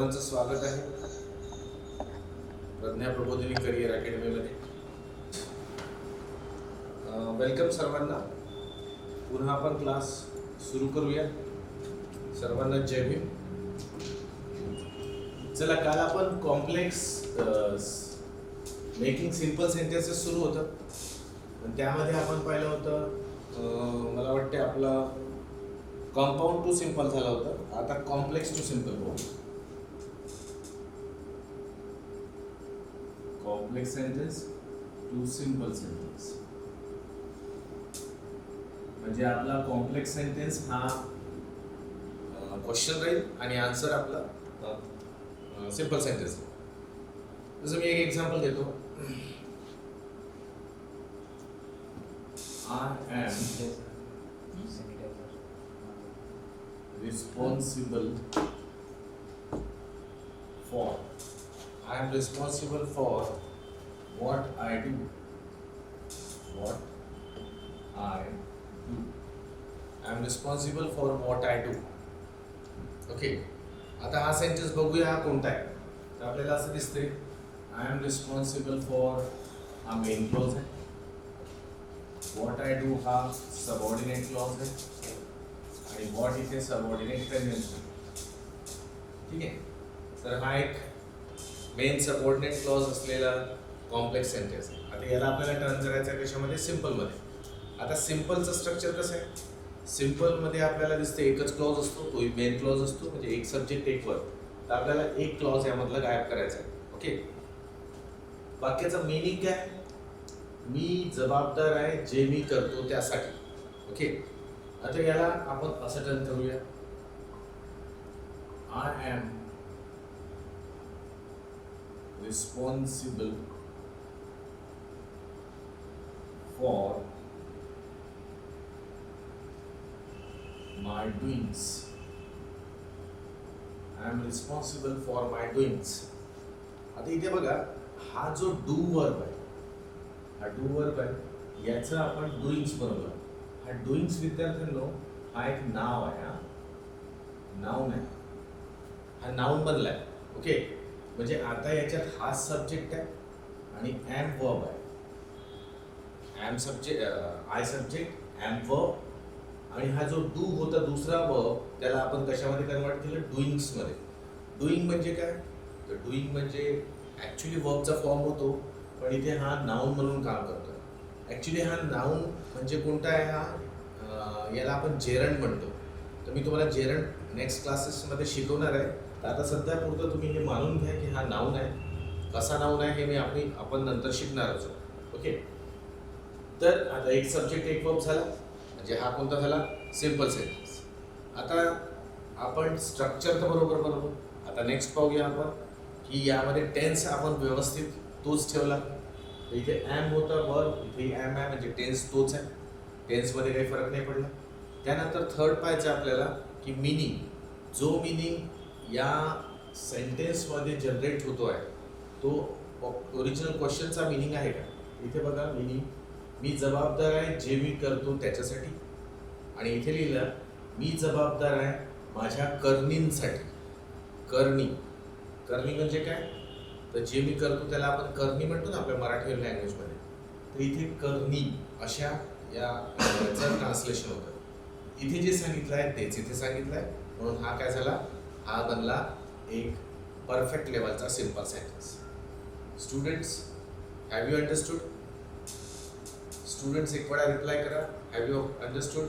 सर्वांचं स्वागत आहे प्रज्ञा प्रबोधिनी करिअर अकॅडमीमध्ये. वेलकम सर्वांना. पुन्हा आपण क्लास सुरू करूया. सर्वांना जय भीम. चला, काल आपण कॉम्प्लेक्स मेकिंग सिंपल सेंटेन्सेस सुरू होतं. त्यामध्ये आपण पाहिलं होतं, मला वाटते आपला कंपाऊंड टू सिंपल झाला होता. आता कॉम्प्लेक्स टू सिंपल बघू. Complex sentence to simple sentence म्हणजे आपला कॉम्प्लेक्स सेंटेन्स हा क्वेश्चन राहील आणि आन्सर आपला सिंपल सेंटेन्स. जसं मी एक एक्झाम्पल देतो. I am responsible for I am responsible for what I do. I am responsible for what I do. Okay, आता हा सेंटेन्स बघूया हा कोणता आहे. तर आपल्याला असं दिसतंय, आय एम रिस्पॉन्सिबल फॉर हा मेन क्लॉज आहे. व्हॉट आय डू हा सबऑर्डिनेट क्लॉज आहे आणि व्हॉट इथे सबऑर्डिनेट कंजंक्शन. ठीक आहे. तर हा एक मेन सबऑर्डिनेट क्लॉज असलेला कॉम्प्लेक्स सेंटेन्स आहे. आता याला आपल्याला टर्न करायचं आहे कशामध्ये? सिंपलमध्ये. आता सिंपलचं स्ट्रक्चर कसं आहे? सिंपलमध्ये आपल्याला दिसते एकच क्लॉज असतो, तो मेन क्लॉज असतो, म्हणजे एक सब्जेक्ट एक वर्ब. तर आपल्याला एक क्लॉज यामधला गायब करायचा आहे. ओके, वाक्याचं मीनिंग काय? मी जबाबदार आहे जे मी करतो त्यासाठी. ओके, आता याला आपण असं टर्न करूया, I am responsible for my doings. I am responsible for my doings. आता इथे बघा, हा जो डू वर्ब आहे, हा डू वर्ब आहे, याचं आपण डुईंग्स बनवलं. हा डुईंग्स विद्यार्थ्यांनो हा एक नाव आहे. हा नाउन आहे, हा नाउन बनलाय. ओके, म्हणजे आता याच्यात हा सब्जेक्ट आहे आणि एम वर्ब आहे. Am subject, I subject, am verb, आणि हा जो डू होता दुसरा वर्ब, त्याला आपण कशामध्ये कन्वर्ट केलं? डुईंग्समध्ये. डुईंग म्हणजे काय? तर डुईंग म्हणजे ॲक्च्युली वर्बचा फॉर्म होतो, पण इथे हा नाउन म्हणून काम करतो. ॲक्च्युली हा नाउन म्हणजे कोणता आहे? हा याला आपण जेरंड म्हणतो. तर मी तुम्हाला जेरंड नेक्स्ट क्लासेसमध्ये शिकवणार आहे. तर आता सध्या पुरतं तुम्ही हे मानून घ्या की हा नाउन आहे. कसा नाउन आहे हे आपण नंतर शिकणार आहोत. ओके, तर आता एक सब्जेक्ट एक वर्ब झाला, म्हणजे हा कोणता झाला? Simple sentence. आता आपण स्ट्रक्चर तर बरोबर. आता नेक्स्ट पाहूया आपण की यामध्ये टेन्स आपण व्यवस्थित तोच ठेवला. इथे एम होता वर्ब, इथे एम आहे म्हणजे टेन्स तोच आहे. टेन्समध्ये काही फरक नाही पडला. त्यानंतर थर्ड पाहायचं आपल्याला की मिनिंग. जो मिनिंग या सेंटेन्समध्ये जनरेट होतो आहे तो ओरिजिनल क्वेश्चनचा मिनिंग आहे का? इथे बघा मिनिंग, मी जबाबदार आहे जे मी करतो त्याच्यासाठी. आणि इथे लिहिलं, मी जबाबदार आहे माझ्या करणींसाठी. करणी म्हणजे काय? तर जे मी करतो त्याला आपण करणी म्हणतो ना आपल्या मराठी लँग्वेजमध्ये. तर इथे करणी अशा याचं ट्रान्सलेशन होतं. इथे जे सांगितलं आहे तेच इथे सांगितलं आहे, म्हणून हा काय झाला? हा बनला एक परफेक्ट लेवलचा simple sentence. Students, have you understood? Students एक वेळा रिप्लाय करा, have you understood?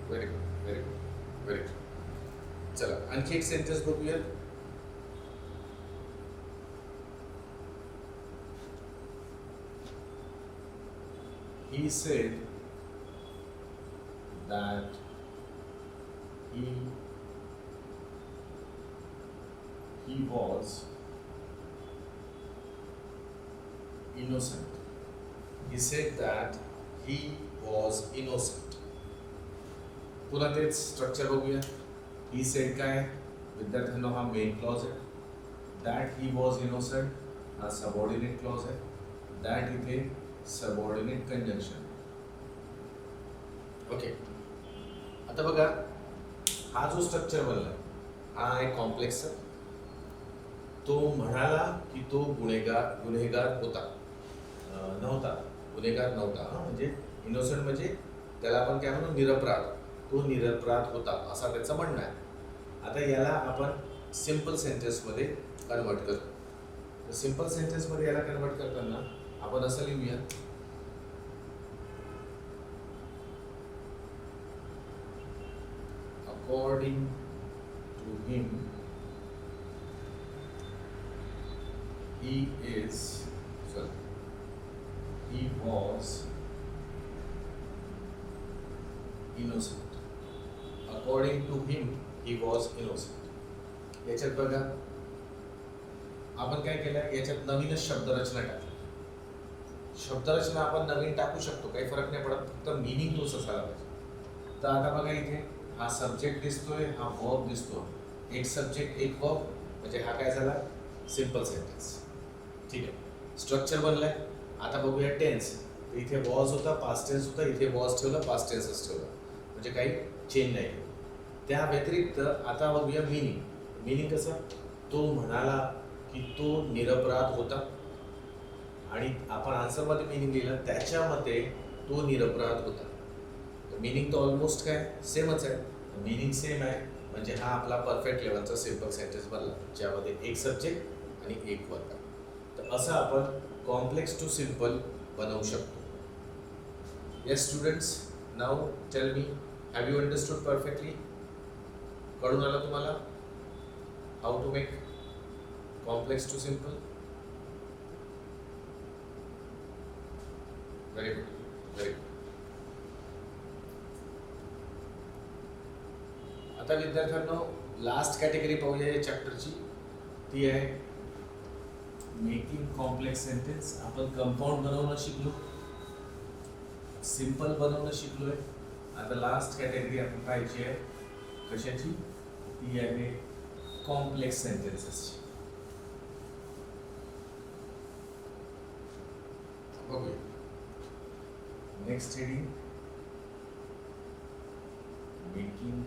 Very good. चला, आणखी एक सेंटेन्स बघूया. He said that he was innocent. He said that he was innocent. पुन्हा तेच स्ट्रक्चर बघूया. ही सेड काय? विद्यार्थ्यांना हा मेन क्लॉज आहे. दॅट ही वॉज इनोसंट हा सबऑर्डिनेट क्लॉज आहे. दॅट इथे सबऑर्डिनेट कंजंक्शन. ओके, आता बघा हा जो स्ट्रक्चर बनला हा आहे कॉम्प्लेक्स. तो म्हणाला की तो गुन्हेगार होता नव्हता, गुन्हेगार नव्हता. म्हणजे इनोसंट म्हणजे त्याला आपण काय म्हणू, निरपराध. तो निरपराध होता असा त्याचं म्हणणं आहे. आता याला आपण सिम्पल सेंटेन्समध्ये कन्वर्ट करतो. सिम्पल सेंटेन्समध्ये याला कन्वर्ट करताना आपण असं लिहूया, according to him he was innocent. According to him he was innocent. याच्यात बघा आपण काय केलं, याच्यात नवीनच शब्दरचना टाकली. शब्दरचना आपण नवीन टाकू शकतो, काही फरक नाही पडत, फक्त मिनिंग तोच असायला पाहिजे. तर आता बघा इथे हा सब्जेक्ट दिसतोय, हा वर्ब दिसतोय. एक सब्जेक्ट एक वर्ब म्हणजे हा काय झाला, सिंपल सेंटेन्स. ठीक आहे, स्ट्रक्चर बनलाय. आता बघूया टेन्स. इथे वॉज होता, पास्ट टेन्स होता, इथे वॉज ठेवला, पास्ट टेन्सच ठेवला, म्हणजे काही चेंज नाही. त्या व्यतिरिक्त आता बघूया मिनिंग. मिनिंग कसं, तो म्हणाला की तो निरपराध होता, आणि आपण आन्सरमध्ये मिनिंग लिहिलं, त्याच्या मते तो निरपराध होता. मिनिंग तर ऑलमोस्ट काय सेमच आहे, मिनिंग सेम आहे, म्हणजे हा आपला परफेक्ट लेवलचा सिंपल सेंटेन्स बनला, ज्यामध्ये एक सब्जेक्ट आणि एक वर्ब आहे. तर असं आपण कॉम्प्लेक्स टू सिंपल बनवू शकतो. Yes students, now tell me, have you understood perfectly? कळून आलं तुम्हाला how to make complex to simple? Very good, very good. आता विद्यार्थ्यांनो लास्ट कॅटेगरी पाहूया या चॅप्टरची. ती आहे मेकिंग कॉम्प्लेक्स सेंटेन्स. आपण कंपाऊंड बनवणं शिकलो, सिंपल बनवणं शिकलोय. आता लास्ट कॅटेगरी आपण पाहायची आहे कशाची, ती आहे कॉम्प्लेक्स सेंटेन्सेसची. बघूया next heading, making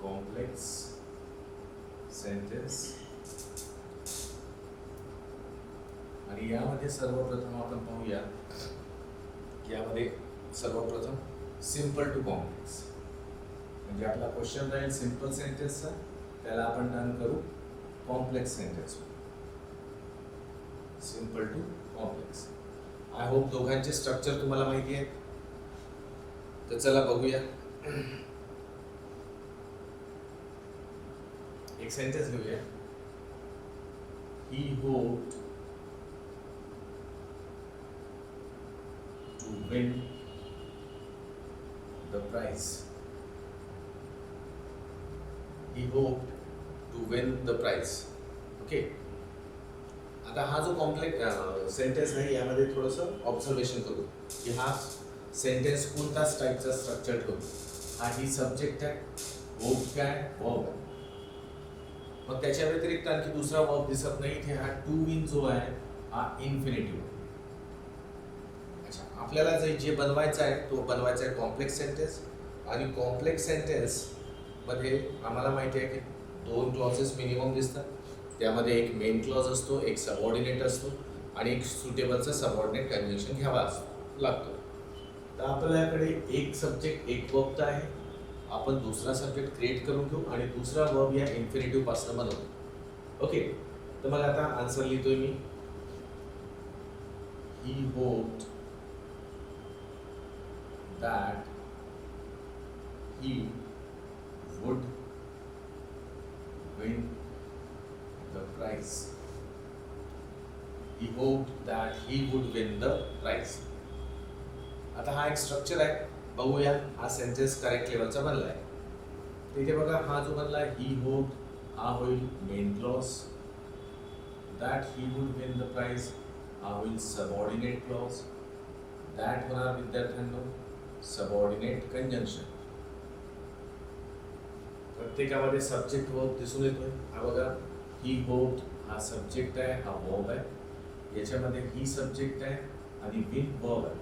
complex sentence. आणि यामध्ये सर्वप्रथम आपण पाहूया, यामध्ये सर्वप्रथम सिंपल टू कॉम्प्लेक्स, म्हणजे आपला क्वेश्चन राहील सिंपल सेंटेन्सचा, त्याला आपण टर्न करू complex sentence. Simple to complex. I hope दोघांचे स्ट्रक्चर तुम्हाला माहिती आहे. तर चला बघूया. एक सेंटेन्स घेऊया, he hoped to win the prize. He hoped to win the prize. Okay. आता हा जो कॉम्प्लेक्स सेंटेन्स आहे, यामध्ये थोडंसं ऑब्झर्वेशन करू की हा सेंटेन्स कोणत्याच टाईपचा स्ट्रक्चर ठेवतो. हा ही सब्जेक्ट आहे, होप काय वर्ब आहे. मग त्याच्या व्यतिरिक्त आणखी दुसरा वर्ब दिसत नाही इथे. हा टू विन जो आहे हा इन्फिनिटिव्ह. आपल्याला जे बनवायचं आहे तो बनवायचा आहे कॉम्प्लेक्स सेंटेन्स. आणि कॉम्प्लेक्स सेंटेन्स मध्ये आम्हाला माहिती आहे की दोन क्लॉजेस मिनिमम दिसतात. त्यामध्ये एक मेन क्लॉज असतो, एक सबऑर्डिनेट असतो, आणि एक सुटेबलचा सबऑर्डिनेट कन्व्हेन्शन घ्यावा लागतो. तर आपल्याकडे एक सब्जेक्ट एक वर्ब आहे, आपण दुसरा सब्जेक्ट क्रिएट करून घेऊ आणि दुसरा वर्ब या इन्फिनिटिव्ह पासून बनवतो. ओके, तर मग आता आन्सर लिहितोय मी, ही hoped that he would win the prize. He hoped that he would win the prize. आता हा एक स्ट्रक्चर आहे, बघूया हा सेंटेन्स करेक्ट लेवलचा बनला आहे. इथे बघा हा जो बनला आहे, ही होप्ड, हा होईल main clause. that he would win the prize हा होईल सबऑर्डिनेट क्लॉज. that होणार विद्यार्थ्यांनो सबऑर्डिनेट कंजंक्शन. प्रत्येकामध्ये सब्जेक्ट वर्ब दिसून येतोय. हा बघा, ही होप्ड हा सब्जेक्ट आहे, हा वर्ब आहे. याच्यामध्ये ही सब्जेक्ट आहे आणि विन वर्ब आहे.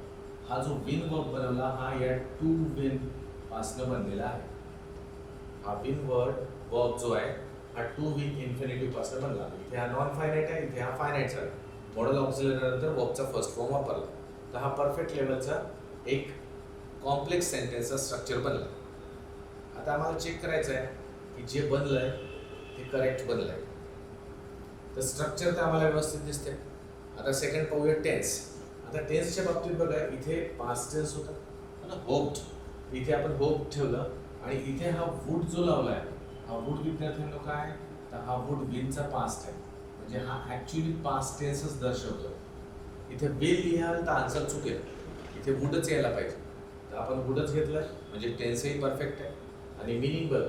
हा जो विन वर्ब बनवला हा या टू विन पासून बनलेला आहे. हा विन वर्ब जो आहे हा टू विन इन्फिनिटिव्ह पासून बनला. इथे हा नॉन फायनाईट आहे, इथे हा फायनाईट झाला. मॉडल ऑक्झिलरी नंतर वर्बचा फर्स्ट फॉर्म वापरला. तर हा परफेक्ट लेवलचा एक कॉम्प्लेक्स सेंटेन्सचा स्ट्रक्चर बनला. आता आम्हाला चेक करायचं आहे की जे बनलंय ते करेक्ट बनलंय. तर स्ट्रक्चर तर आम्हाला व्यवस्थित दिसते. आता सेकंड पाहूया टेन्स. आता टेन्सच्या बाबतीत बघा, इथे पास्ट टेन्स होता ना, होप्ड. इथे आपण होप ठेवलं आणि इथे हा वुड जो लावलाय, हा वुड विद्यार्थ्यांनो काय, तर हा वुड विलचा पास्ट आहे, म्हणजे हा ऍक्च्युअली पास्ट टेन्सच दर्शवतो. इथे विल लिहाल तर आन्सर चुकेल, इथे वुडच यायला पाहिजे. तर आपण वुडच घेतलंय म्हणजे टेन्सही परफेक्ट आहे. आणि मिनिंग बघा,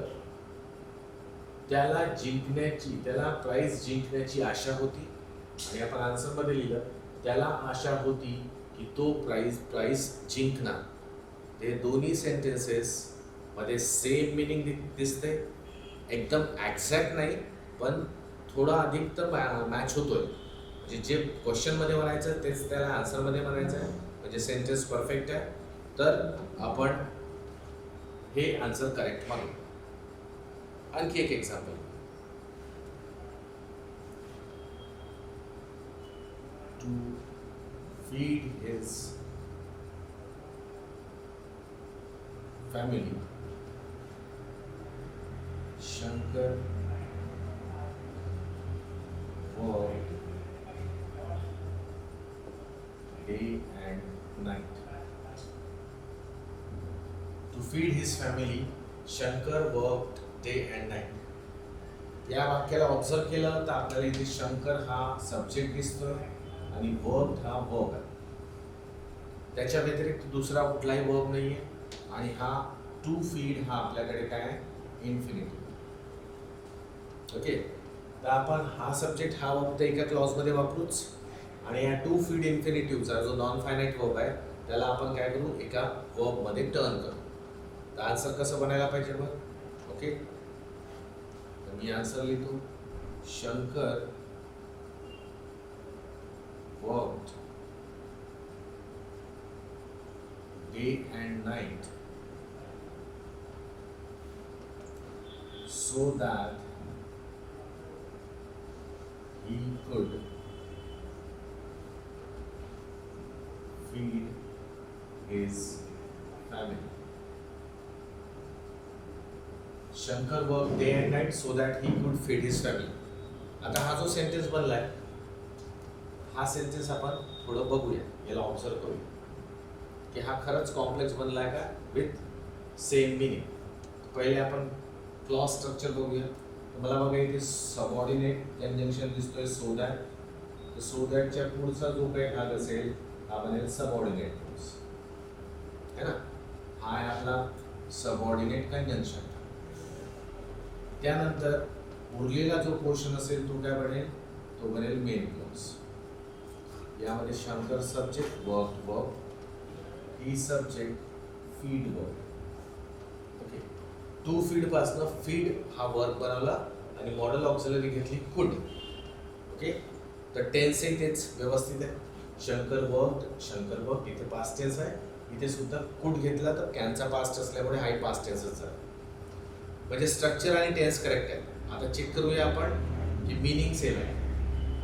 त्याला प्राइज जिंकण्याची आशा होती आणि आपण आन्सर मध्ये लिहिलं त्याला आशा होती की तो प्राइज जिंकणार. ते दोन्ही सेंटेन्सेस मध्ये सेम मिनिंग दिसते. एकदम एक्झॅक्ट नाही पण थोडा अधिक तर मॅच होतोय. म्हणजे जे क्वेश्चन मध्ये म्हणायचं तेच त्याला आन्सर मध्ये म्हणायचं आहे, म्हणजे सेंटेन्स परफेक्ट आहे. तर आपण हे आन्सर करेक्ट मानू. आणखी एक example, to feed his family Shankar worked day and night. To feed his family, Shankar worked day and night. या वाक्याला ऑब्झर्व केलं तर आपल्याला इथे शंकर हा सब्जेक्ट दिसतोय आणि वर्क हा वर्ब आहे. त्याच्या व्यतिरिक्त दुसरा कुठलाही वर्ब नाहीये आणि हा टू फीड हा आपल्याकडे काय आहे, इन्फिनिटिव्ह. ओके, तर आपण हा सब्जेक्ट हा वर्ब तर एका क्लॉज मध्ये वापरूच आणि या टू फीड इन्फिनिटिव्हचा जो नॉन फायनाईट वर्ब आहे त्याला आपण काय करू, एका वर्ब मध्ये टर्न करू. तर आन्सर कसं बनायला पाहिजे मग. ओके, तर मी आन्सर लिहितो, Shankar worked day and night so that he could feed his family. Shankar worked day and night so that he could feed his family. आता हा जो सेंटेन्स बनलाय हा सेंटेन्स आपण थोडं बघूया, याला ऑब्झर्व करूया की हा खरंच कॉम्प्लेक्स बनलाय का विथ सेम मिनिंग. पहिले आपण क्लॉज स्ट्रक्चर बघूया. मला बघा इथे सबऑर्डिनेट कंजंक्शन दिसतोय सो दॅट. तर सो दॅटच्या पुढचा जो काही भाग असेल हा बनेल सबऑर्डिनेट क्लॉज है ना. हा आहे आपला सबऑर्डिनेट कंजंक्शन. त्यानंतर उरलेला जो पोर्शन असेल तो काय बनेल, तो बनेल मेन क्लॉज. यामध्ये Shankar subject work verb, he subject feed verb. To feed पासनं फीड हा वर्ब बनवला आणि मॉडल ऑक्झिलरी घेतली कुड. ओके, तर टेन्सही तेच व्यवस्थित आहे. शंकर वर्क इथे पास्ट टेन्स आहे, इथे सुद्धा कुड घेतला तर कॅनचा पास्ट असल्यामुळे हाही पास्ट टेन्सच झाला. म्हणजे स्ट्रक्चर आणि टेन्स करेक्ट आहे. आता चेक करूया आपण की मिनिंग सेम आहे.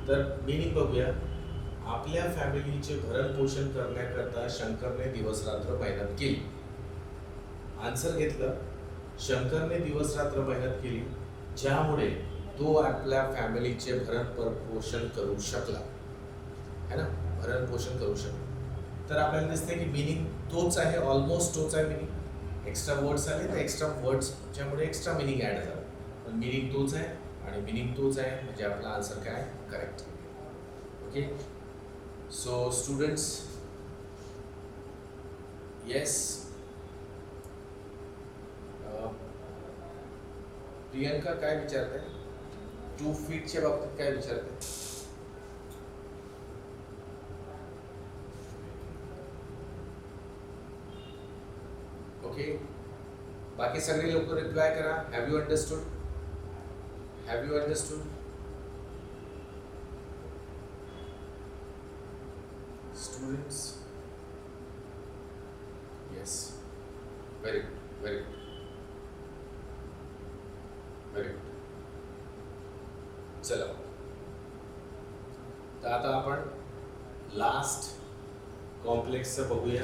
तर मिनिंग बघूया, आपल्या फॅमिलीचे भरण पोषण करण्याकरता शंकरने दिवस रात्र मेहनत केली. आन्सर घेतलं, शंकरने दिवस रात्र मेहनत केली ज्यामुळे तो आपल्या फॅमिलीचे भरण पोषण करू शकला है ना, भरण पोषण करू शकला. तर आपल्याला दिसते की मिनिंग तोच आहे, ऑलमोस्ट तोच आहे मिनिंग. एक्स्ट्रा वर्ड्स आले तर एक्स्ट्रा वर्ड्सच्यामुळे एक्स्ट्रा मिनिंग ॲड झाला, पण मिनिंग तोच आहे आणि मिनिंग तोच आहे म्हणजे आपला आन्सर काय correct. Okay, so students, yes, Priyanka काय विचारते, टू फीटच्या बाबतीत काय विचारते. ओके, बाकी सगळे लोक रिप्लाय करा. Have you understood, have you understood students. Yes, very good, very good. आता आपण लास्ट कॉम्प्लेक्सचं बघूया.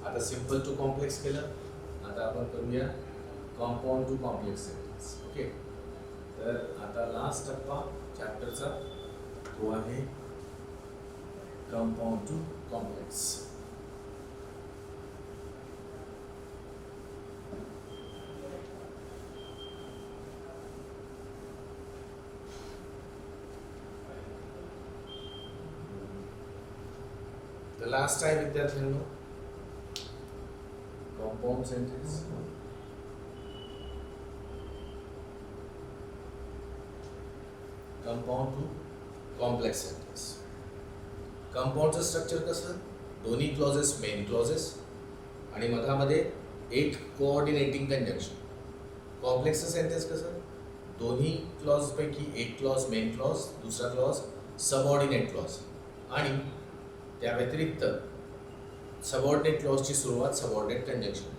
आता सिम्पल टू कॉम्प्लेक्स केलं, आता आपण करूया compound to complex sentence. Okay, तर आता लास्ट टप्पा चॅप्टरचा तो आहे कंपाउंड टू कॉम्प्लेक्स. तर लास्ट आहे विद्यार्थ्यांनो compound sentence. Compound to complex sentence. कंपाउंडचं स्ट्रक्चर कसं, दोन्ही क्लॉजेस मेन क्लॉजेस आणि मधामध्ये एक कोऑर्डिनेटिंग कंजंक्शन. कॉम्प्लेक्सचं सेंटेन्स कसं, दोन्ही क्लॉजपैकी एक क्लॉज मेन क्लॉज, दुसरा क्लॉज सबऑर्डिनेट क्लॉज आणि त्या व्यतिरिक्त सबऑर्डिनेट क्लॉजची सुरुवात सबऑर्डिनेट कंजंक्शन.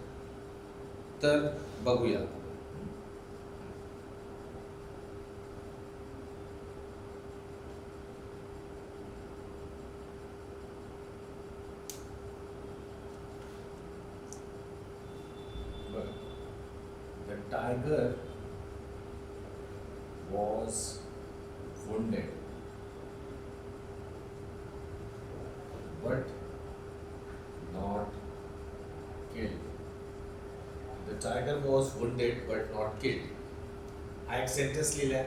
तर बघूया. The tiger was wounded, but not killed. The tiger was wounded but not killed. हा एक सेंटेन्स लिहिलाय.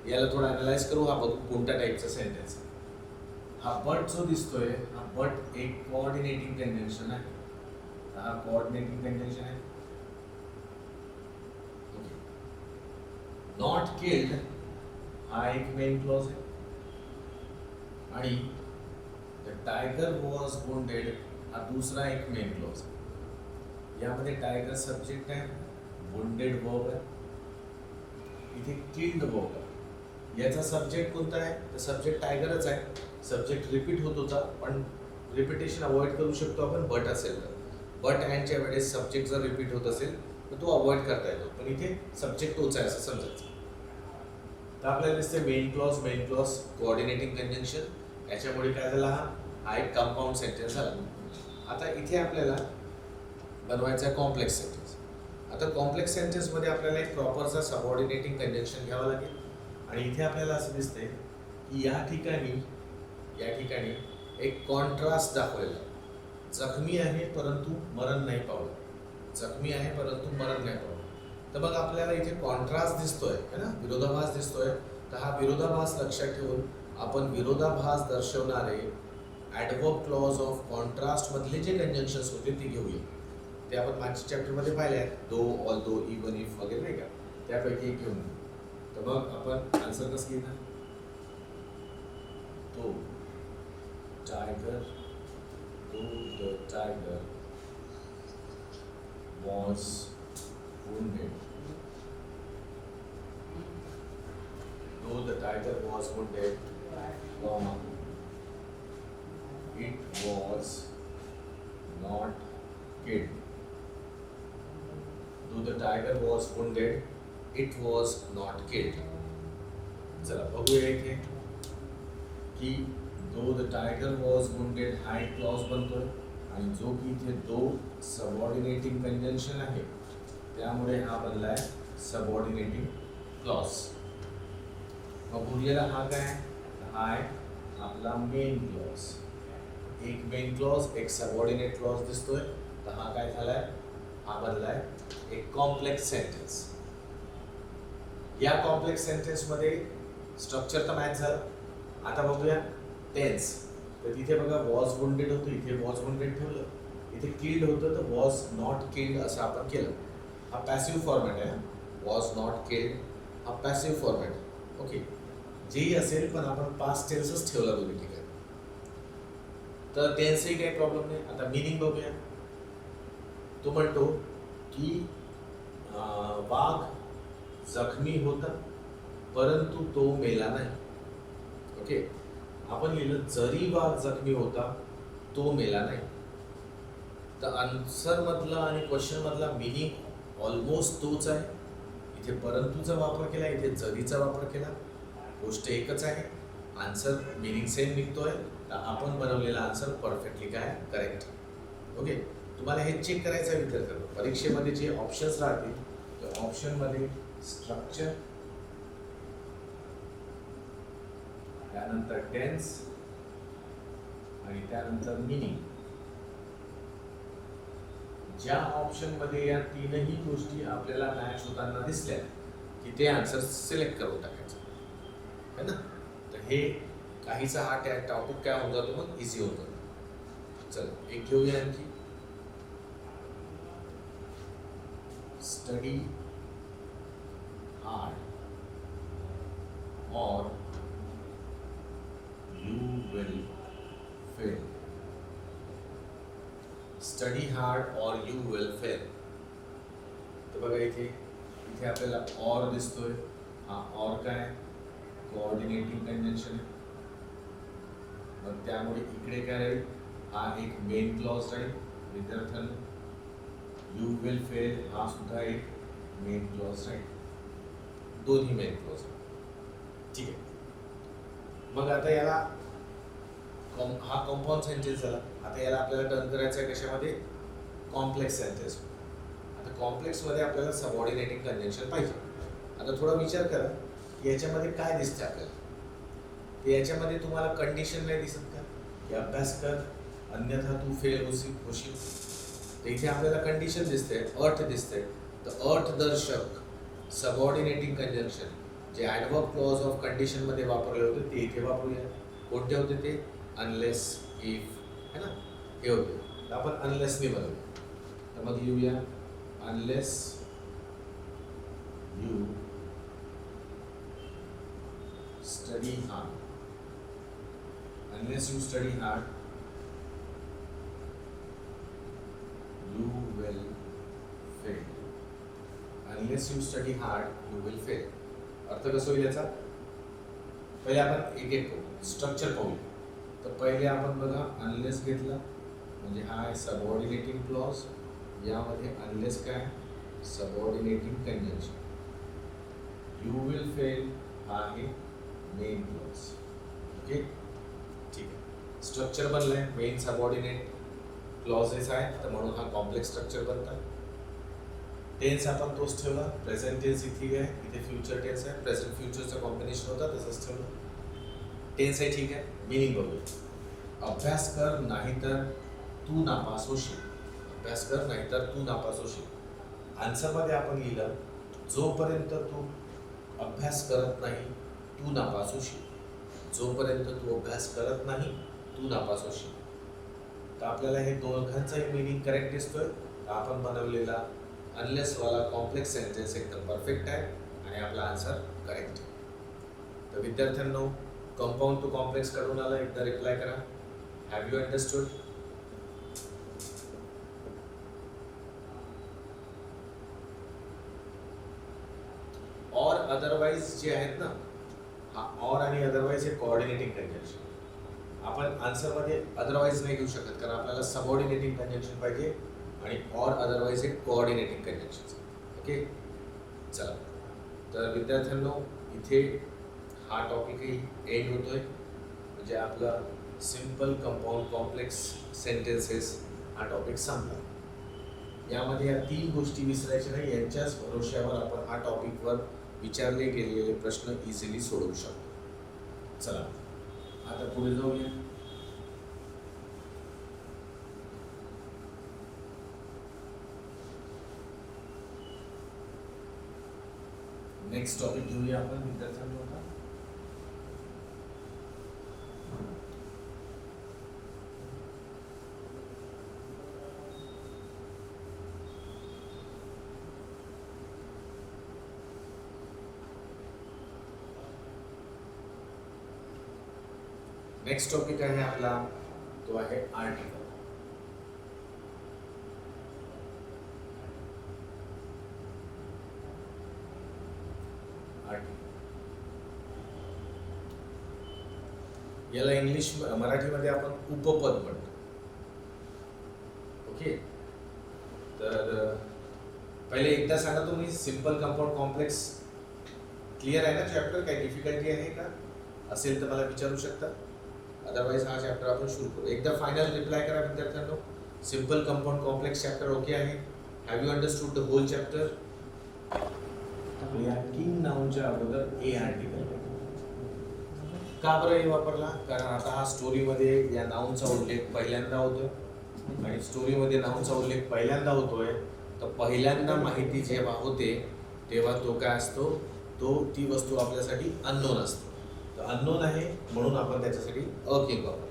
याला थोडं अनालाइज करू. हा बघू कोणत्या टाईपचा सेंटेन्स आहे. हा बट जो दिसतोय, हा बट एक कोऑर्डिनेटिंग कंजंक्शन आहे. हा कोऑर्डिनेटिंग कंजंक्शन आहे. नॉट किल्ड हा एक मेन क्लॉज आहे आणि द टायगर वॉज वुंडेड हा दुसरा एक मेन क्लॉज आहे. यामध्ये टायगर सब्जेक्ट आहे, वुंडेड वर्ब आहे, इथे किल्ड वर्ब आहे. याचा सब्जेक्ट कोणता आहे, तर सब्जेक्ट टायगरच आहे. सब्जेक्ट रिपीट होत होता, पण रिपिटेशन अवॉइड करू शकतो आपण बट असेल तर. बट अँडच्या वेळेस सब्जेक्ट जर रिपीट होत असेल तर तो अवॉइड करता येतो, पण इथे सब्जेक्ट तोच आहे असं समजायचं. तर आपल्याला दिसते मेन क्लॉज कोऑर्डिनेटिंग कंजंक्शन. याच्यामुळे काय झाला, हा एक कंपाऊंड सेंटेन्स झाला. आता इथे आपल्याला बनवायचा आहे कॉम्प्लेक्स सेंटेन्स. आता कॉम्प्लेक्स सेंटेन्समध्ये आपल्याला एक प्रॉपरचा सबऑर्डिनेटिंग कंजंक्शन घ्यावं लागेल. आणि इथे आपल्याला असं दिसते की या ठिकाणी एक कॉन्ट्रास्ट दाखवलेला आहे. जखमी आहे परंतु मरण नाही पावलं. जखमी आहे परंतु मरण नाही पावलं. तर मग आपल्याला इथे कॉन्ट्रास्ट दिसतोय है ना, विरोधाभास दिसतोय. तर हा विरोधाभास लक्षात ठेवून आपण विरोधाभास दर्शवणारे ॲडवर्ब क्लॉज ऑफ कॉन्ट्रास्ट मधले जे कंजंक्शन्स होते ते घेऊया. ते आपण मागच्या चॅप्टरमध्ये पाहिले आहेत, दो, ऑल्दो, इवन, इफ वगैरे नाही का, त्यापैकी एक घेऊन. तर मग आपण आन्सर कसं घेणार, तो tiger, the tiger was wounded. Though the tiger was wounded, comma, it was not killed. Though the tiger was wounded, it was not killed. चला बघूया इथे की दो द टायगर वॉज वुंडेड हा एक क्लॉज बनतोय आणि जो की इथे दो सबऑर्डिनेटिंग कंजंक्शन आहे, त्यामुळे हा बनलाय सबऑर्डिनेटिंग क्लॉज. मग उरलेला हा काय, हा आहे आपला मेन क्लॉज. एक मेन क्लॉज एक सबऑर्डिनेट क्लॉज दिसतोय. तर हा काय झालाय, हा बनलाय एक कॉम्प्लेक्स सेंटेन्स. या कॉम्प्लेक्स सेंटेन्स मध्ये स्ट्रक्चर तर मॅच झालं. आता बघूया टेन्स. तर तिथे बघा वॉज वुंडेड होतं, इथे वॉज वुंडेड ठेवलं. इथे किल्ड होतं तर वॉज नॉट किल्ड असं आपण केलं. हा पॅसिव्ह फॉर्मॅट आहे. वॉज नॉट किल्ड हा पॅसिव्ह फॉर्मॅट. ओके, जेही असेल पण आपण पास्ट टेन्सच ठेवला दोन्ही ठिकाणी. तर टेन्सही काही प्रॉब्लेम नाही. आता मिनिंग बघूया. तो म्हणतो की वाघ जखमी होता परंतु तो मेला नाही. ओके, आपण लिहिलं जरी वाघ जखमी होता तो मेला नाही. तर आन्सर मधला आणि क्वेश्चन मधला मिनिंग ऑलमोस्ट तोच आहे. इथे परंतुचा वापर केला, इथे जरीचा वापर केला, गोष्ट एकच आहे. आन्सर मिनिंग सेम निघतोय तर आपण बनवलेला आन्सर परफेक्टली काय करेक्ट. ओके, तुम्हाला हे चेक करायचं आहे विद्यार्थ्यांनो. परीक्षेमध्ये जे ऑप्शन्स राहतील त्या ऑप्शनमध्ये स्ट्रक्चर, त्यानंतर टेन्स आणि त्यानंतर मिनिंग, ज्या ऑप्शनमध्ये या तीनही गोष्टी आपल्याला मॅच होताना दिसल्या की ते आन्सर सिलेक्ट करून टाकायचं है ना. तर हे काहीचा हा टॉपिक काय होऊन जातो मग इझी होऊन जातो. चल एक घेऊया आणखी. स्टडी हार्ड और you will fail. Study hard और यू विल फेल. तर बघा इथे इथे आपल्याला और दिसतोय. हा और काय कोऑर्डिनेटिंग कंजंक्शन आहे. मग त्यामुळे इकडे काय राहील, हा एक मेन क्लॉज राहील विद्यार्थ्यांनो. यू विल फेल हा सुद्धा एक मेन क्लॉज राहील. दोन्ही मेन क्लॉज. ठीक आहे. मग आता याला हा कंपाऊंड सेंटेन्स झाला. आता याला आपल्याला टर्न करायचं आहे कशामध्ये, कॉम्प्लेक्स सेंटेन्स. आता कॉम्प्लेक्स मध्ये आपल्याला सबऑर्डिनेटिंग कंजंक्शन पाहिजे. आता थोडा विचार करा याच्यामध्ये काय दिसते आपल्याला. याच्यामध्ये तुम्हाला कंडिशन नाही दिसत का की अभ्यास कर अन्यथा तू फेल होशील. तर इथे आपल्याला कंडिशन दिसते, अर्थ दिसते. तर अर्थदर्शक सबऑर्डिनेटिंग कंजंक्शन जे ॲडव्हर्ब क्लॉज ऑफ कंडिशन मध्ये वापरले होते ते इथे वापरूया. कोणते होते ते, अनलेस, इफ है ना, हे होते. तर आपण अनलेसने बनवू. तर मग लिहूया unless you study hard. Unless you study hard, you will fail. Unless you study hard, you will fail. अर्थ कसं होईल याचा, पहिले आपण एक एक पाहू, स्ट्रक्चर पाहू. तर पहिले आपण बघा अनलेस घेतला म्हणजे हा आहे सबऑर्डिनेटिंग क्लॉज. यामध्ये अनलेस काय subordinating conjunction. You will fail हा आहे मेन क्लॉज. ओके ठीक आहे. स्ट्रक्चर बनलंय, मेन सबऑर्डिनेट क्लॉजेस आहे तर म्हणून हा कॉम्प्लेक्स स्ट्रक्चर बनतात. टेन्स आपण तोच ठेवला, प्रेझेंट टेन्स इथे आहे, इथे फ्युचर टेन्स आहे. प्रेझेंट फ्युचरचं कॉम्बिनेशन होता तसंच ठेवलं. टेन्स आहे ठीक आहे. मिनिंग बघूया. अभ्यास कर नाहीतर तू नापास होशील. अभ्यास कर नाहीतर तू नापास होशील. आन्सरमध्ये आपण लिहिलं जोपर्यंत तू अभ्यास करत नाही तू नापास होशील. जोपर्यंत तू अभ्यास करत नाही तू नापास होशील. तर आपल्याला हे दोघांचाही मिनिंग करेक्ट दिसतोय. तर आपण बनवलेला अनलेस वाला कॉम्प्लेक्स सेंटेन्स एकदम परफेक्ट आहे आणि आपला आन्सर करेक्ट आहे. तर विद्यार्थ्यांनो कंपाऊंड टू कॉम्प्लेक्स कडून आला, एकदा रिप्लाय करा. Have you understood. और अदरवाइज जे आहेत ना, हा और आणि अदरवाइज हे कोऑर्डिनेटिंग कंजंक्शन. आपण आन्सरमध्ये अदरवाइज नाही घेऊ शकत कारण आपल्याला सबऑर्डिनेटिंग कंजंक्शन पाहिजे आणि और अदरवाइज हे कोऑर्डिनेटिंग कंजंक्शन. ओके चला. तर विद्यार्थ्यांनो इथे हा टॉपिकही एंड होतोय. म्हणजे आपला सिंपल कंपाऊंड कॉम्प्लेक्स सेंटेन्सेस हा टॉपिक संपला. यामध्ये या तीन गोष्टी विसरायच्या नाही. यांच्याच भरोश्यावर आपण हा टॉपिकवर विचारले गेलेले प्रश्न इझिली सोडवू शकतो. चला आता पुढे जाऊया. नेक्स्ट टॉपिक घेऊया आपण विद्यार्थ्यांना. होता नेक्स्ट टॉपिक आहे आपला तो आहे आर्टिकल. याला इंग्लिश मराठीमध्ये आपण उपपद म्हणतो. ओके तर पहिले एकदा सांगा तुम्ही सिंपल कंपाऊंड कॉम्प्लेक्स क्लियर आहे ना चॅप्टर. काही डिफिकल्टी आहे का असेल तर मला विचारू शकता, अदरवाईज हा चॅप्टर आपण सुरू करू. एकदा फायनल रिप्लाय करा विद्यार्थ्यांनो. Simple compound complex chapter okay आहे. Have you understood the whole chapter? या किंग नाउनच्या अगोदर ए आर्टिकल. का बरं हे वापरला? कारण आता हा स्टोरीमध्ये या नाउनचा उल्लेख पहिल्यांदा होतोय आणि स्टोरीमध्ये नाउनचा उल्लेख पहिल्यांदा होतोय. तर पहिल्यांदा माहिती जेव्हा होते तेव्हा तो काय असतो, तो ती वस्तू आपल्यासाठी अननोन असते. तर अननोन आहे म्हणून आपण त्याच्यासाठी अ किंग वापरतो.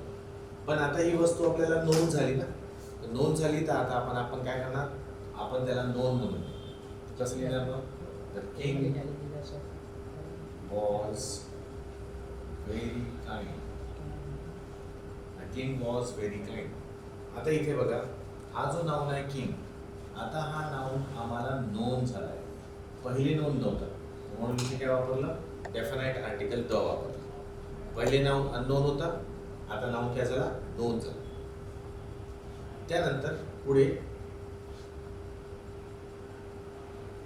पण आता ही वस्तू आपल्याला नोन झाली ना, नोन झाली तर आता आपण काय करणार, आपण त्याला नोन म्हणू. कसं लिहिणार मग? The king was very kind. The king was very kind. आता इथे बघा, हा जो नाउन आहे किंग, आता हा नाउन आम्हाला नोन झाला आहे. पहिले नोन नव्हता म्हणून इथे काय वापरलं, डेफिनाइट आर्टिकल द वापरलं. पहिले नाउन अननोन होता, आता नाउन काय झाला, नोन झाला. त्यानंतर पुढे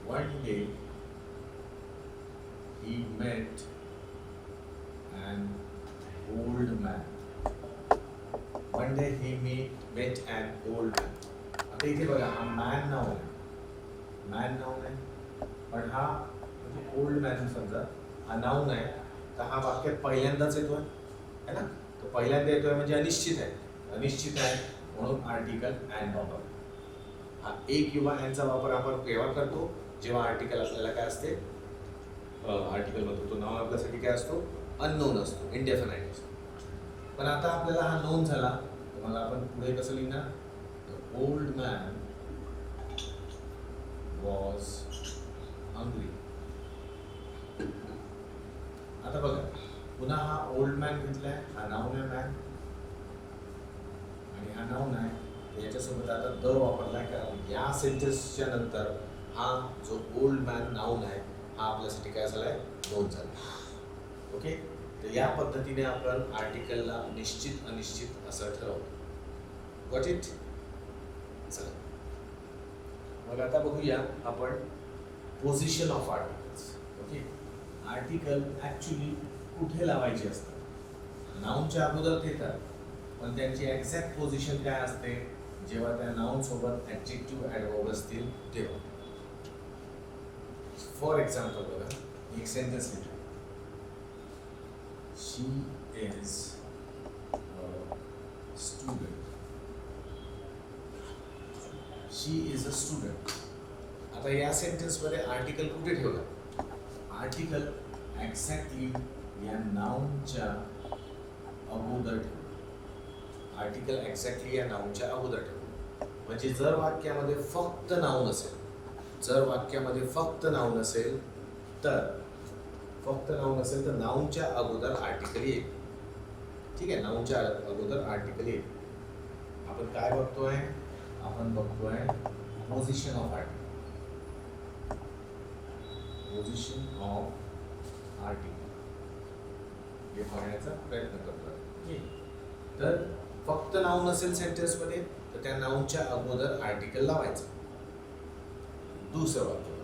one day he met an old man. One day he met an old man. आता इथे बघा, हा मॅन नाउन आहे, मॅन नाउन आहे, पण हा म्हणजे ओल्ड मॅन समजा हा नाउन आहे, तर हा वाक्यात पहिल्यांदाच येतोय है ना. तो पहिल्यांदा येतोय म्हणजे अनिश्चित आहे. अनिश्चित आहे म्हणून आर्टिकल अँड वापर. हा ए किंवा अँडचा वापर आपण केव्हा करतो, जेव्हा आर्टिकल आपल्याला काय असते, आर्टिकल म्हणतो तो नाउन आपल्यासाठी काय असतो, अननोन असतो, इनडेफिनाइट असतो. पण आता आपल्याला हा नोन झाला तर मला आपण पुढे कसं लिहिणार, the old man was hungry. आता बघा, पुन्हा हा ओल्ड मॅन घेतलाय, हा नाउन आहे मॅन आणि हा नाउन आहे, याच्यासोबत आता द वापरलाय कारण या सेंटेन्सच्या नंतर हा जो ओल्ड मॅन नाउन आहे हा आपल्यासाठी काय झालाय, नोन झाला. ओके, तर या पद्धतीने आपण आर्टिकलला निश्चित अनिश्चित असं ठरवतो. Got it? चला मग आता बघूया आपण position of articles. Okay, article actually कुठे लावायचे असतात? नाउनच्या अगोदर येतात, पण त्यांची एक्झॅक्ट पोझिशन काय असते, जेव्हा त्या नाउन सोबत ऍडजेक्टिव्ह ऍडवर्ब असतील तेव्हा. फॉर एक्झाम्पल बघा, एक सेंटेन्स लिहितो, she is a student. She is a student. आता या सेंटेन्समध्ये आर्टिकल कुठे ठेवला? आर्टिकल एक्झॅक्टली या नाउनच्या अगोदर ठेवलं. आर्टिकल एक्झॅक्टली या नाउनच्या अगोदर ठेवलं. म्हणजे जर वाक्यामध्ये फक्त नाउन असेल, जर वाक्यामध्ये फक्त नाउन असेल तर नाउनच्या अगोदर आर्टिकल येईल. ठीक आहे, नाउनच्या अगोदर आर्टिकल येईल. आपण काय बघतोय? आपण बघतोय position of article. Position of article हे पाहण्याचा प्रयत्न करतोय. तर फक्त नाउन असेल सेंटेन्समध्ये तर त्या नाउनच्या अगोदर आर्टिकल लावायचं. दूसरं वाक्य,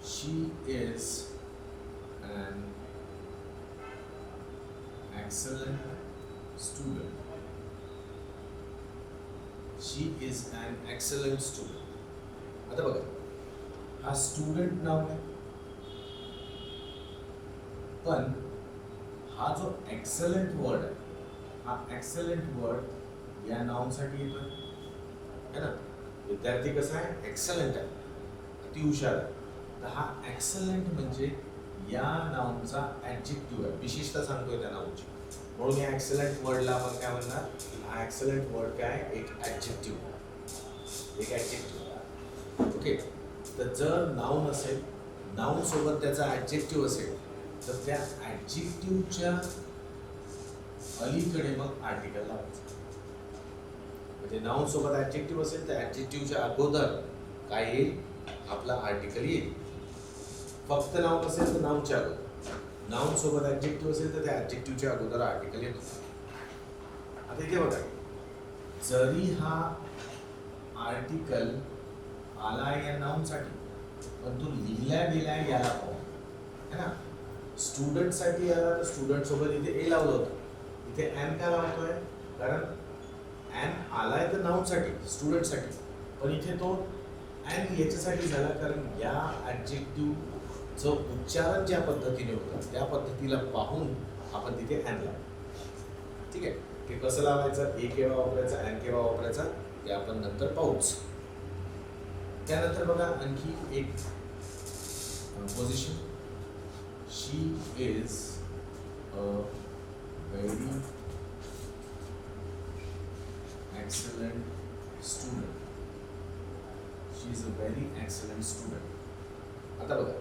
she is an excellent student. She is an excellent student. आता बघा, हा स्टुडंट नाउन आहे, पण हा जो एक्सलंट वर्ड आहे, हा एक्सलंट वर्ड या नाउनसाठी येतो है ना. विद्यार्थी कसा आहे, एक्सलंट आहे, अति हुशार आहे. तर हा एक्सलंट म्हणजे या नाउनचा ऍडजेक्टिव्ह आहे, विशेषता सांगतोय त्या नाउनची, म्हणून या एक्सलंट वर्डला आपण काय म्हणणार, हा एक्सलंट वर्ड काय, एक ऍडजेक्टिव्ह. ओके, तर जर नाउन असेल, नाउन सोबत त्याचा ऍडजेक्टिव्ह असेल तर त्या ऍडजेक्टिव्हच्या अलीकडे मग आर्टिकल लावायचं. म्हणजे नाउन सोबत ऍडजेक्टिव्ह असेल तर ऍडजेक्टिव्हच्या अगोदर काय येईल, आपला आर्टिकल येईल. फक्त नाउन असेल तर नाउनच्या अगोदर, नाउन सोबत ऍडजेक्टिव्ह असेल तर त्या ऍडजेक्टिव्हच्या अगोदर आर्टिकल येतो. आता इथे बघा, जरी हा आर्टिकल आला या नाउनसाठी पण तो लिहिल्या गेल्या याला पाहून, है ना. स्टुडंट साठी आला तर स्टुडंट सोबत इथे ए लावलं होतं, इथे एन का लावतोय, कारण एन आलाय तर नाउन साठी स्टुडंट साठी, पण इथे तो एन याच्यासाठी झाला कारण या ॲडजेक्टिव्हचं उच्चारण ज्या पद्धतीने होतं त्या पद्धतीला पाहून आपण तिथे एन लावतो. ठीक आहे. ते कसं लावायचं, ए केव्हा वापरायचा, एन केव्हा वापरायचा ते आपण नंतर पाहूच. त्यानंतर बघा आणखी एक position, she is a very excellent student. She is a very excellent student. आता बघा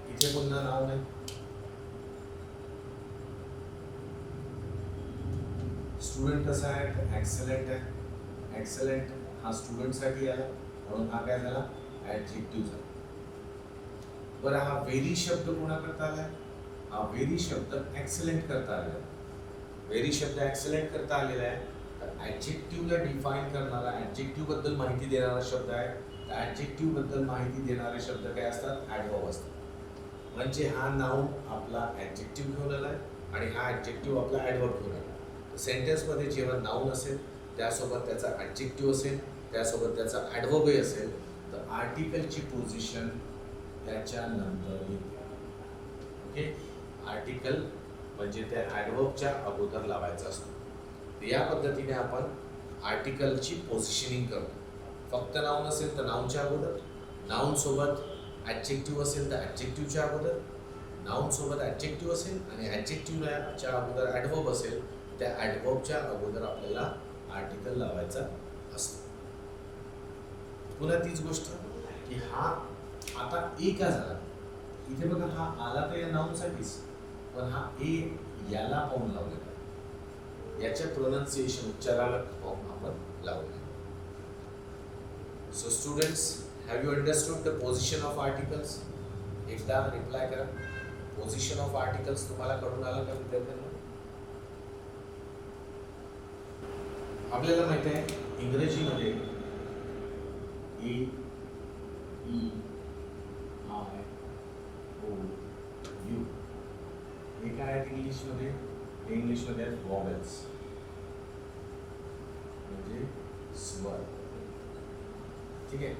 इथे पुन्हा नाव नाही, स्टुडंट कसा आहे, एक्सलंट आहे. एक्सलंट हा स्टुडंटसाठी आला म्हणून हा काय झाला, ॲडजेक्टिव्ह झाला. बरं हा व्हेरी शब्द कोणाकरता आलाय, हा व्हेरी शब्द एक्सलंट करता आलेला. व्हेरी शब्द एक्सलंट करता आलेला आहे, तर ॲडजेक्टिव्हला डिफाईन करणारा, ॲडजेक्टिव्ह बद्दल माहिती देणारा शब्द आहे. तर ॲडजेक्टिव्ह बद्दल माहिती देणारे शब्द काय असतात, ॲडव्हर्ब असतात. म्हणजे हा नाउन आपला ॲडजेक्टिव्ह घेऊन आलाय आणि हा ॲडजेक्टिव्ह आपला ॲडव्हर्ब घेऊन आला. सेंटेन्समध्ये जेव्हा नाउन असेल त्यासोबत त्याचा ॲडजेक्टिव्ह असेल, त्यासोबत त्याचा ॲडव्हर्बही असेल, तर आर्टिकलची पोझिशन त्याच्यानंतर येते. ओके. आर्टिकल म्हणजे त्या ॲडव्हर्बच्या अगोदर लावायचा असतो. तर या पद्धतीने आपण आर्टिकलची पोझिशनिंग करतो. फक्त नाउन असेल तर नाउनच्या अगोदर, नाउन सोबत ॲडजेक्टिव्ह असेल तर ॲडजेक्टिव्हच्या अगोदर, नाउन सोबत ॲडजेक्टिव्ह असेल आणि ॲडजेक्टिव्हच्या अगोदर ॲडव्हर्ब असेल, त्या ॲडव्हर्बच्या अगोदर आपल्याला आर्टिकल लावायचा असतो. पुन्हा तीच गोष्ट की हा आता ए का झाला, इथे बघा हा आला तर या नाउनसाठीच, पण हा ए याला पाहून लावलेला आहे, याच्या प्रोनाउन्सिएशन उच्चाराला पाहून आपण लावलेला. So students, have you understood the position of articles? एकदा रिप्लाय करा. पोझिशन ऑफ आर्टिकल्स तुम्हाला कळून आलं का विद्यार्थ्यांना? आपल्याला माहिती आहे इंग्रजीमध्ये ए, ई, आय, ओ, यू हे काय आहेत इंग्लिशमध्ये? इंग्लिशमध्ये आहेत व्हॉवेल्स, म्हणजे स्वर. ठीक आहे.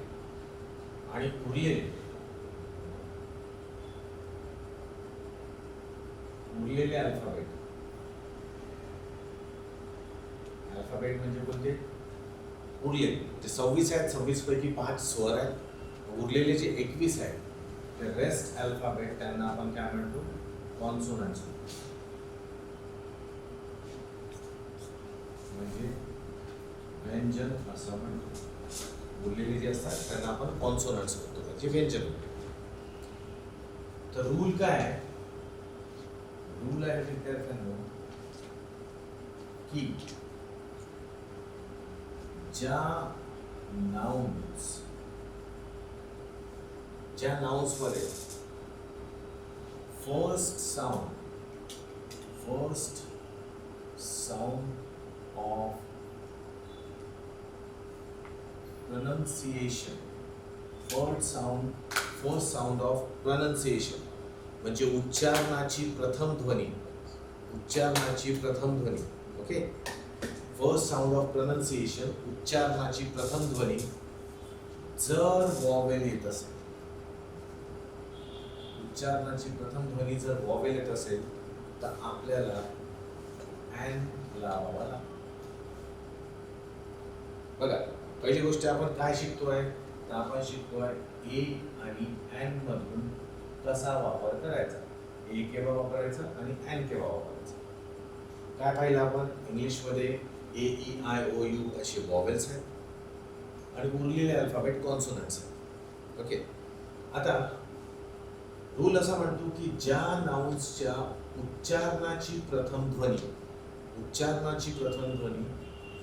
आणि उरलेले अल्फाबेट. अल्फाबेट म्हणजे कोणते? उरलेले जे 26 आहेत, 26 पैकी 5 स्वर आहेत. उरलेले जे 21 आहेत ते रेस्ट अल्फाबेट, त्यांना आपण काय म्हणतो? कॉन्सोनंट्स. म्हणजे व्यंजन असं म्हणतो. उरलेले जे असतात त्यांना आपण कॉन्सोनंट्स म्हणतो, म्हणजे व्यंजन. तर रूल काय आहे? रूल आहे विद्यार्थ्यांना की ज्या नाउन्समध्ये first sound of pronunciation, first sound of pronunciation म्हणजे उच्चारणाची प्रथम ध्वनी. Okay. First sound of pronunciation, उच्चारणाची प्रथम ध्वनी जर वॉवेल येत असेल, उच्चारणाची प्रथम ध्वनी जर वॉवेल येत असेल तर आपल्याला एन लावावा लागतो. बघा पहिली गोष्ट आपण काय शिकतोय, तर आपण शिकतोय ए आणि एन मधून कसा वापर करायचा. ए केव्हा वापरायचा आणि एन केव्हा वापरायचा. काय पाहिलं आपण इंग्लिशमध्ये ए, ई, आय, ओ, यू असे वॉवेल्स आहेत आणि उरलेले अल्फाबेट कॉन्सोनंट्स आहेत. ओके. आता रूल असा म्हणतो की ज्या नाउन्सच्या उच्चारणाची प्रथम ध्वनी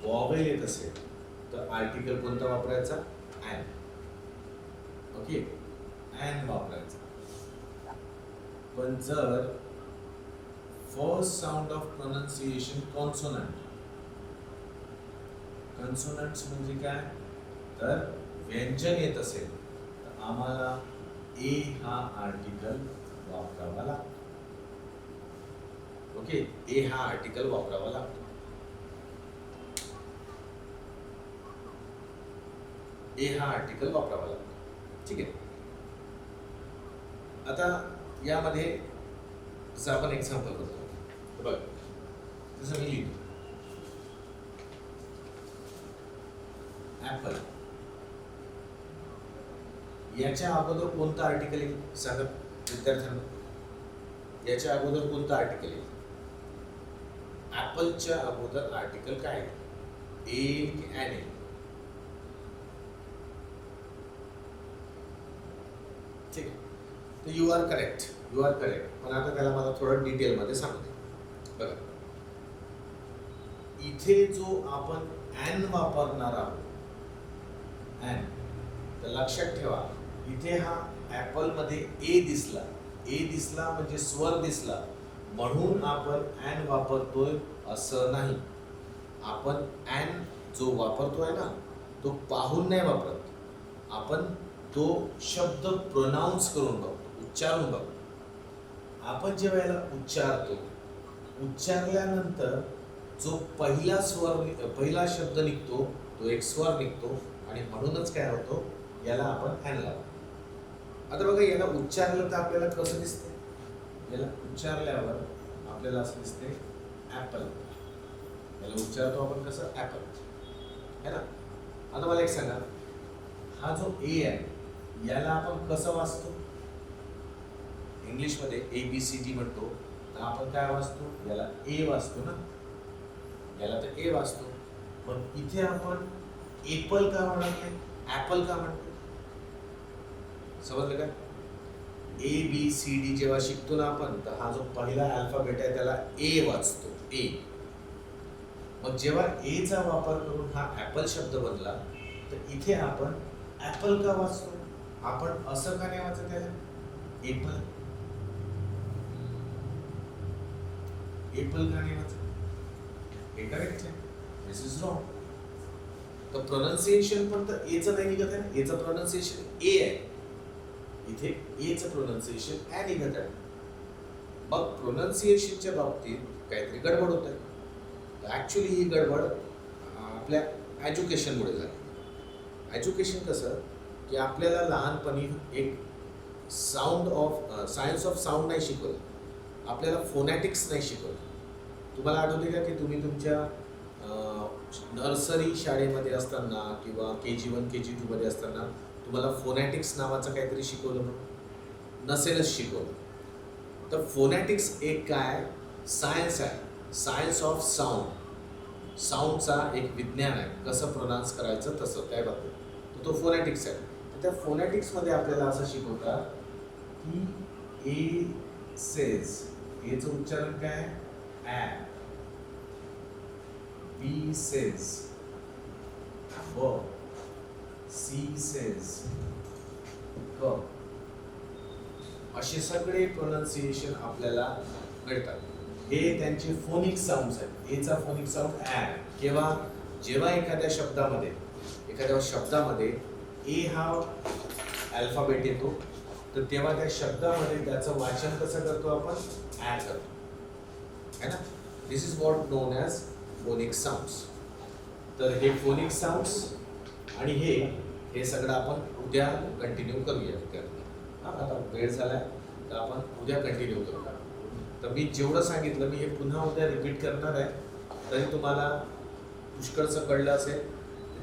वॉवेल येत असेल तर आर्टिकल कोणता वापरायचा? एन. ओके. एन वापरायचा. पण जर फर्स्ट साउंड ऑफ प्रोनाउन्सिएशन कॉन्सोनंट्स म्हणजे काय, तर व्यंजन येत असेल तर आम्हाला ए हा आर्टिकल वापरावा लागतो. ओके, ए हा आर्टिकल वापरावा लागतो. ए हा आर्टिकल वापरावा लागतो. ठीक आहे. आता यामध्ये जसं आपण एक्झाम्पल करतो, बघ जसं मी लिहितो ऍपल, याच्या अगोदर कोणतं आर्टिकल येईल सांगत विद्यार्थ्यांना? याच्या अगोदर कोणतं आर्टिकल येईल? ऍपलच्या अगोदर आर्टिकल काय आहे? ए की एन आहे? ठीक आहे, तर you are correct, you are correct. पण आता त्याला मला थोडं डिटेलमध्ये सांगू दे. बघा, इथे जो आपण एन वापरणार आहोत, एन, तर लक्षात ठेवा इथे हा ऍपल मध्ये ए दिसला, ए दिसला म्हणजे स्वर दिसला म्हणून आपण एन वापरतोय असं नाही. आपण एन जो वापरतोय ना तो पाहून नाही वापरत, आपण तो शब्द प्रोनाउन्स करून बघतो, उच्चारून बघतो. आपण जेव्हा याला उच्चारतो, उच्चारल्यानंतर जो पहिला शब्द निघतो तो एक स्वर निघतो आणि म्हणूनच काय होतो, याला आपण एन लावतो. आता बघा, याला उच्चारलं तर आपल्याला कसं दिसते? याला उच्चारल्यावर आपल्याला असं दिसते ऍपल. याला उच्चारतो आपण कसं? ऍपल, है ना? आता मला एक सांगा, हा जो ए आहे याला आपण कसं वाचतो? इंग्लिश मध्ये ABCD म्हणतो, तर आपण काय वाचतो? याला ए वाचतो ना, याला तर ए वाचतो. मग इथे आपण एपल का म्हणत नाही, ऍपल का म्हणतो? समजलं का? ABCD जेव्हा शिकतो ना आपण, तर हा जो पहिला अल्फाबेट आहे त्याला ए वाचतो, ए. मग जेव्हा ए चा वापर करून हा ऍपल शब्द बनला, तर इथे आपण ऍपल का वाचतो? आपण असं का नाही वाचत त्याला? एपल, एपल का नाही वाचत? हे करेक्ट आहे, दिस इज रॉंग. तर प्रोनाउन्सिएशन पण तर ए चं नाही निघत आहे ना, एचं प्रोनाउन्सिएशन ए आहे, इथे ए चं प्रोनाउन्सिएशन ए निघत आहे. मग प्रोनाउन्सिएशनच्या बाबतीत काहीतरी गडबड होत आहे. ऍक्च्युली ही गडबड आपल्या एज्युकेशनमुळे झाली. एज्युकेशन कसं की आपल्याला लहानपणी एक सायन्स ऑफ साऊंड नाही शिकवलं, आपल्याला फोनॅटिक्स नाही शिकवलं. तुम्हाला आठवते का की तुम्ही तुमच्या नर्सरी शाळेमध्ये असताना किंवा KG1 KG2 मध्ये असताना तुम्हाला फोनॅटिक्स नावाचं काहीतरी शिकवलं म्हणून? नसेलच शिकवलं. तर फोनॅटिक्स एक काय सायन्स आहे, सायन्स ऑफ साऊंड. साऊंडचा एक विज्ञान आहे, कसं प्रोनाउन्स करायचं तसं काय बाबतीत, तर तो फोनॅटिक्स आहे. तर त्या फोनॅटिक्समध्ये आपल्याला असं शिकवतात की ए सेज, एचं उच्चारण काय? ॲ. B says, B. C says, B. असे सगळे प्रोनाउन्सिएशन आपल्याला मिळतात. हे त्यांचे फोनिक साऊंड्स आहेत. एचा फोनिक साऊंड ॲ. जेव्हा एखाद्या शब्दामध्ये ए हा अल्फाबेट येतो, तर तेव्हा त्या शब्दामध्ये त्याचं वाचन कसं करतो आपण? ॲ करतो, है ना? This is what known as phonic sounds. तर हे फोनिक साऊंड्स आणि हे सगळं आपण उद्या कंटिन्यू करूया. आता वेळ झालाय तर आपण उद्या कंटिन्यू करूया. तर मी जेवढं सांगितलं मी हे पुन्हा उद्या रिपीट करणार आहे, तरी तुम्हाला पुष्कळचं कळलं असेल.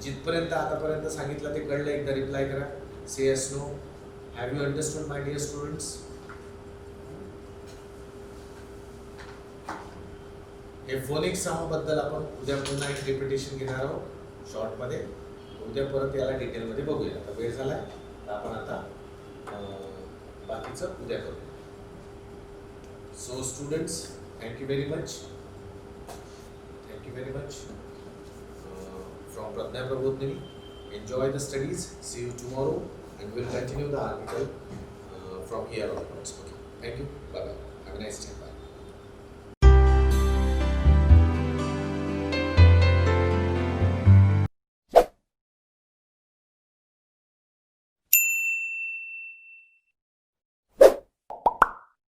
जिथपर्यंत आतापर्यंत सांगितलं ते कळलं एकदा रिप्लाय करा. Say yes no. Have you understood my dear students? हे फोनिक साऊंड बद्दल आपण उद्या पुन्हा एक रिपिटेशन घेणार आहोत शॉर्टमध्ये. उद्या परत याला डिटेलमध्ये बघूया. आता वेळ झालाय तर आपण आता बाकीचं उद्या करूया. So students, thank you very much. Thank you very much. From Pragya Prabodhini. Enjoy the studies. See you tomorrow and we'll continue the article from here onwards. Okay. Thank you. Bye bye. Have a nice day.